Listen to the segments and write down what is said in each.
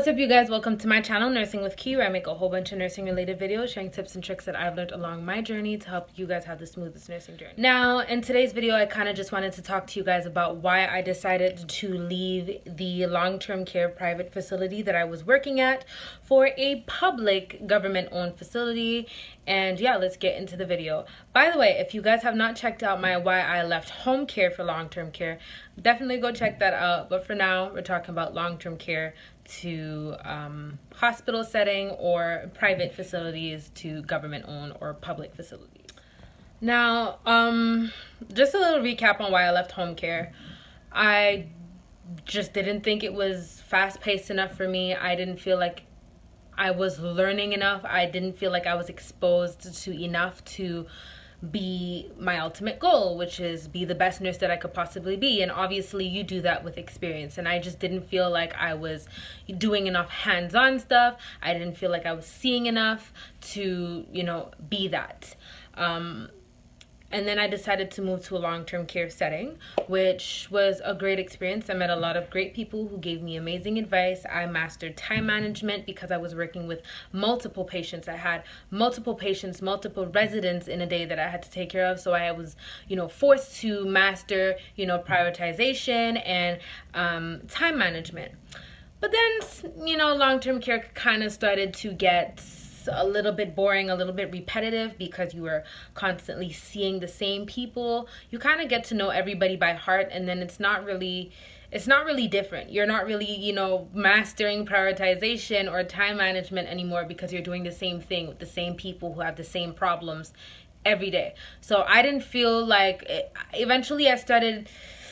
What's up, you guys? Welcome to my channel, Nursing with Key, where I make a whole bunch of nursing related videos sharing tips and tricks that I've learned along my journey to help you guys have the smoothest nursing journey. Now, in today's video, I kind of just wanted to talk to you guys about why I decided to leave the long-term care private facility that I was working at for a public government-owned facility. And yeah, let's get into the video. By the way, if you guys have not checked out my why I left home care for long-term care, definitely go check that out. But for now, we're talking about long-term care to hospital setting or private facilities to government-owned or public facilities. Now, just a little recap on why I left home care. I just didn't think it was fast-paced enough for me. I didn't feel like I was learning enough. I didn't feel like I was exposed to enough to be my ultimate goal, which is be the best nurse that I could possibly be. And obviously you do that with experience. And I just didn't feel like I was doing enough hands-on stuff. I didn't feel like I was seeing enough to, be that. And then I decided to move to a long-term care setting, which was a great experience. I met a lot of great people who gave me amazing advice. I mastered time management because I was working with multiple patients. I had multiple patients, multiple residents in a day that I had to take care of. So I was, forced to master, prioritization and time management. But then, long-term care kind of started to get a little bit boring, a little bit repetitive because you were constantly seeing the same people. You kind of get to know everybody by heart, and then it's not really different. You're not really, mastering prioritization or time management anymore because you're doing the same thing with the same people who have the same problems every day. So I didn't feel like eventually I started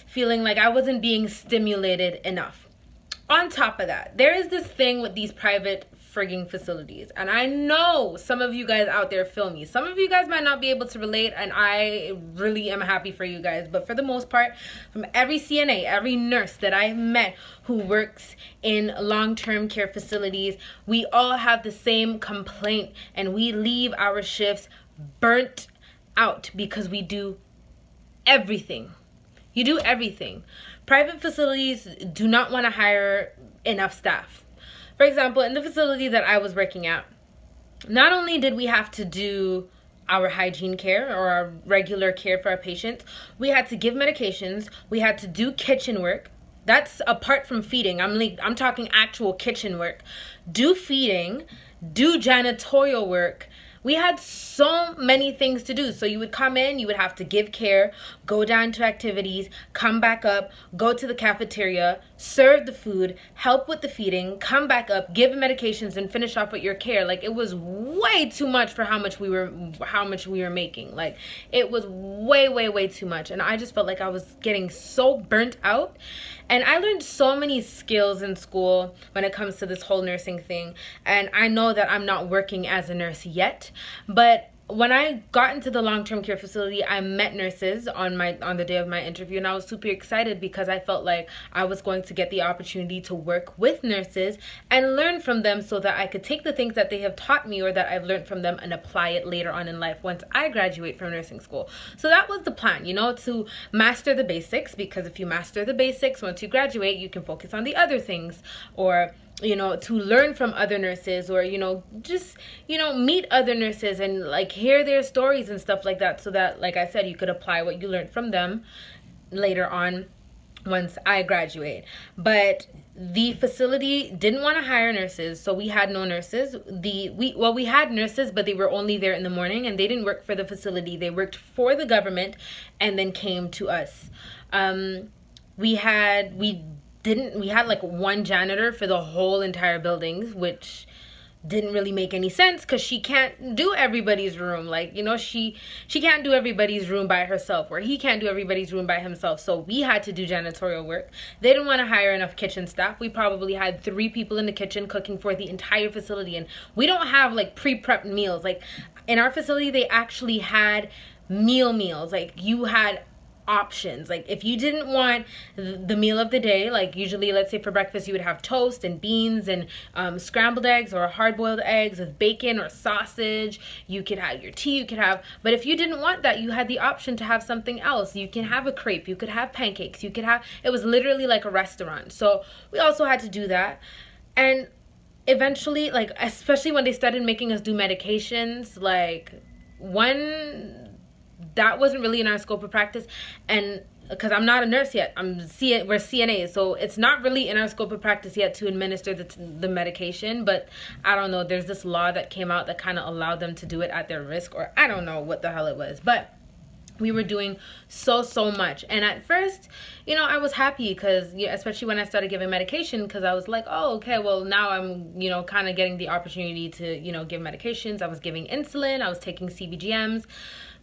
feeling like I wasn't being stimulated enough. On top of that, there is this thing with these private frigging facilities, and I know some of you guys out there feel me. Some of you guys might not be able to relate, and I really am happy for you guys. But for the most part, from every CNA, every nurse that I've met who works in long-term care facilities, we all have the same complaint, and we leave our shifts burnt out because we do everything. You do everything. Private facilities do not want to hire enough staff. For example, in the facility that I was working at, not only did we have to do our hygiene care or our regular care for our patients, we had to give medications, we had to do kitchen work. That's apart from feeding. I'm talking actual kitchen work. Do feeding, do janitorial work. We had so many things to do. So you would come in, you would have to give care, go down to activities, come back up, go to the cafeteria, serve the food, help with the feeding, come back up, give medications, and finish off with your care. Like, it was way too much for how much we were making. Like, it was way too much. And I just felt like I was getting so burnt out. And I learned so many skills in school when it comes to this whole nursing thing. And I know that I'm not working as a nurse yet, but when I got into the long-term care facility, I met nurses on the day of my interview, and I was super excited because I felt like I was going to get the opportunity to work with nurses and learn from them so that I could take the things that they have taught me or that I've learned from them and apply it later on in life once I graduate from nursing school. So that was the plan, to master the basics, because if you master the basics, once you graduate, you can focus on the other things, or to learn from other nurses, or, just, meet other nurses and like hear their stories and stuff like that, so that, like I said, you could apply what you learned from them later on once I graduate. But the facility didn't want to hire nurses, so we had no nurses. We had nurses, but they were only there in the morning, and they didn't work for the facility. They worked for the government and then came to us. We had like one janitor for the whole entire building, which didn't really make any sense because she can't do everybody's room. Like, she can't do everybody's room by herself, or he can't do everybody's room by himself. So we had to do janitorial work. They didn't want to hire enough kitchen staff. We probably had 3 people in the kitchen cooking for the entire facility, and we don't have like pre-prepped meals. Like, in our facility, they actually had meals. Like, you had options. Like, if you didn't want the meal of the day, like usually, let's say for breakfast, you would have toast and beans and scrambled eggs or hard-boiled eggs with bacon or sausage. You could have your tea, but if you didn't want that, you had the option to have something else. You can have a crepe, you could have pancakes, it was literally like a restaurant. So we also had to do that. And eventually, like, especially when they started making us do medications, like, one, that wasn't really in our scope of practice. And because I'm not a nurse yet, we're CNAs, so it's not really in our scope of practice yet to administer the medication. But I don't know, there's this law that came out that kind of allowed them to do it at their risk, or I don't know what the hell it was. But we were doing so much. And at first, you know, I was happy because, especially when I started giving medication, because I was like, oh, okay, well, now I'm, you know, kind of getting the opportunity to, you know, give medications. I was giving insulin, I was taking CBGMs.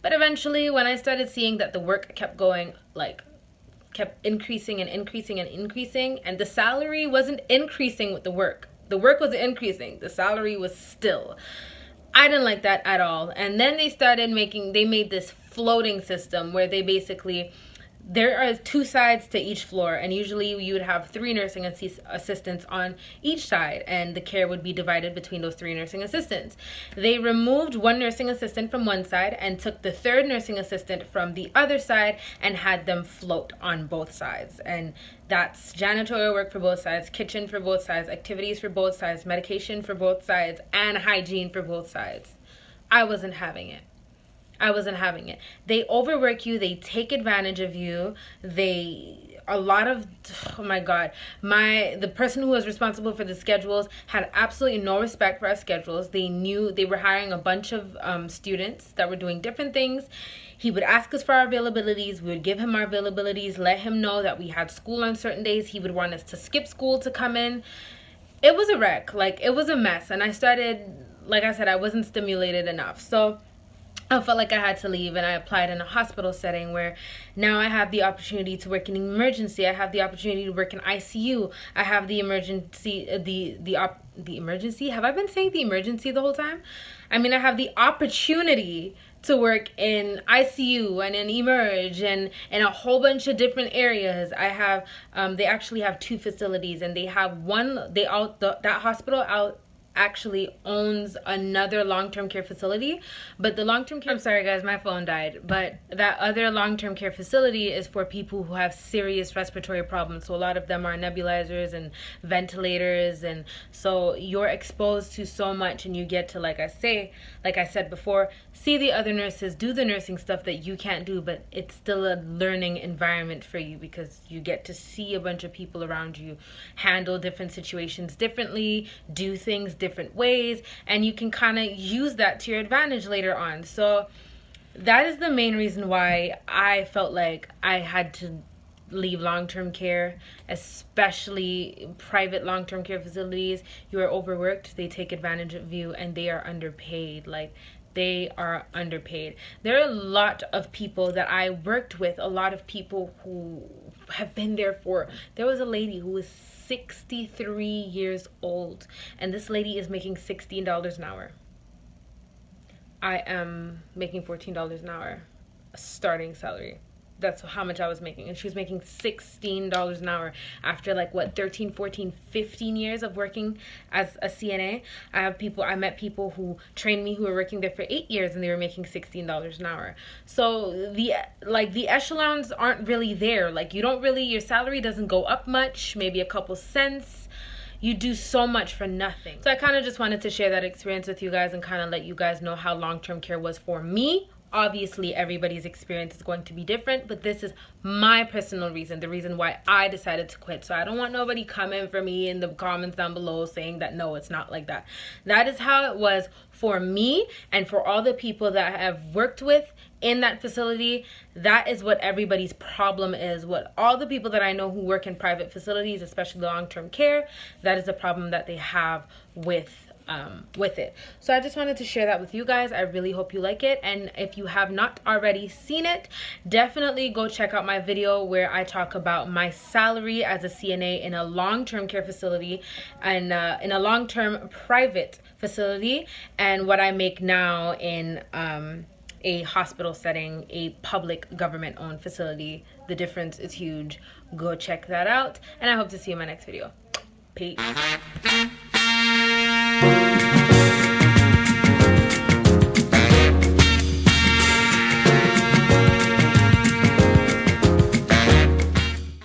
But eventually, when I started seeing that the work kept going, like, kept increasing and increasing and increasing, and the salary wasn't increasing with the work. The work was increasing, the salary was still. I didn't like that at all. And then they made this floating system where they basically, there are 2 sides to each floor, and usually you would have 3 nursing assistants on each side, and the care would be divided between those 3 nursing assistants. They removed 1 nursing assistant from one side and took the 3rd nursing assistant from the other side and had them float on both sides. And that's janitorial work for both sides, kitchen for both sides, activities for both sides, medication for both sides, and hygiene for both sides. I wasn't having it. They overwork you, they take advantage of you, oh my God, the person who was responsible for the schedules had absolutely no respect for our schedules. They knew they were hiring a bunch of students that were doing different things. He would ask us for our availabilities, we would give him our availabilities, let him know that we had school on certain days. He would want us to skip school to come in. It was a wreck, like, it was a mess. And I started, like I said, I wasn't stimulated enough. So I felt like I had to leave, and I applied in a hospital setting where now I have the opportunity to work in emergency. I have the opportunity to work in ICU. I have the emergency, the emergency. Have I been saying the emergency the whole time? I mean, I have the opportunity to work in ICU and in Emerge and in a whole bunch of different areas. I have, they actually have 2 facilities, and they have that hospital actually owns another long-term care facility, but the long-term care, I'm sorry guys, my phone died, but that other long-term care facility is for people who have serious respiratory problems. So a lot of them are nebulizers and ventilators, and so you're exposed to so much, and you get to, like I said before, see the other nurses do the nursing stuff that you can't do, but it's still a learning environment for you because you get to see a bunch of people around you handle different situations differently, do things different ways, and you can kind of use that to your advantage later on. So that is the main reason why I felt like I had to leave long-term care, especially private long-term care facilities. You are overworked, they take advantage of you, and they are underpaid. Like, they are underpaid. There are a lot of people that I worked with, a lot of people who have been there there was a lady who was 63 years old, and this lady is making $16 an hour. I am making $14 an hour, a starting salary. That's how much I was making, and she was making $16 an hour after, like, what, 13, 14, 15 years of working as a CNA. I met people who trained me who were working there for 8 years, and they were making $16 an hour. So the echelons aren't really there. Like, your salary doesn't go up much, maybe a couple cents. You do so much for nothing. So I kind of just wanted to share that experience with you guys and kind of let you guys know how long-term care was for me. Obviously, everybody's experience is going to be different, but this is my personal reason, the reason why I decided to quit. So I don't want nobody coming for me in the comments down below saying that, no, it's not like that. That is how it was for me and for all the people that I have worked with in that facility. That is what everybody's problem is. What all the people that I know who work in private facilities, especially long-term care, that is the problem that they have with it. So I just wanted to share that with you guys. I really hope you like it, and if you have not already seen it, definitely go check out my video where I talk about my salary as a CNA in a long-term care facility and in a long-term private facility, and what I make now in a hospital setting, a public government-owned facility. The difference is huge. Go check that out, and I hope to see you in my next video. Peace.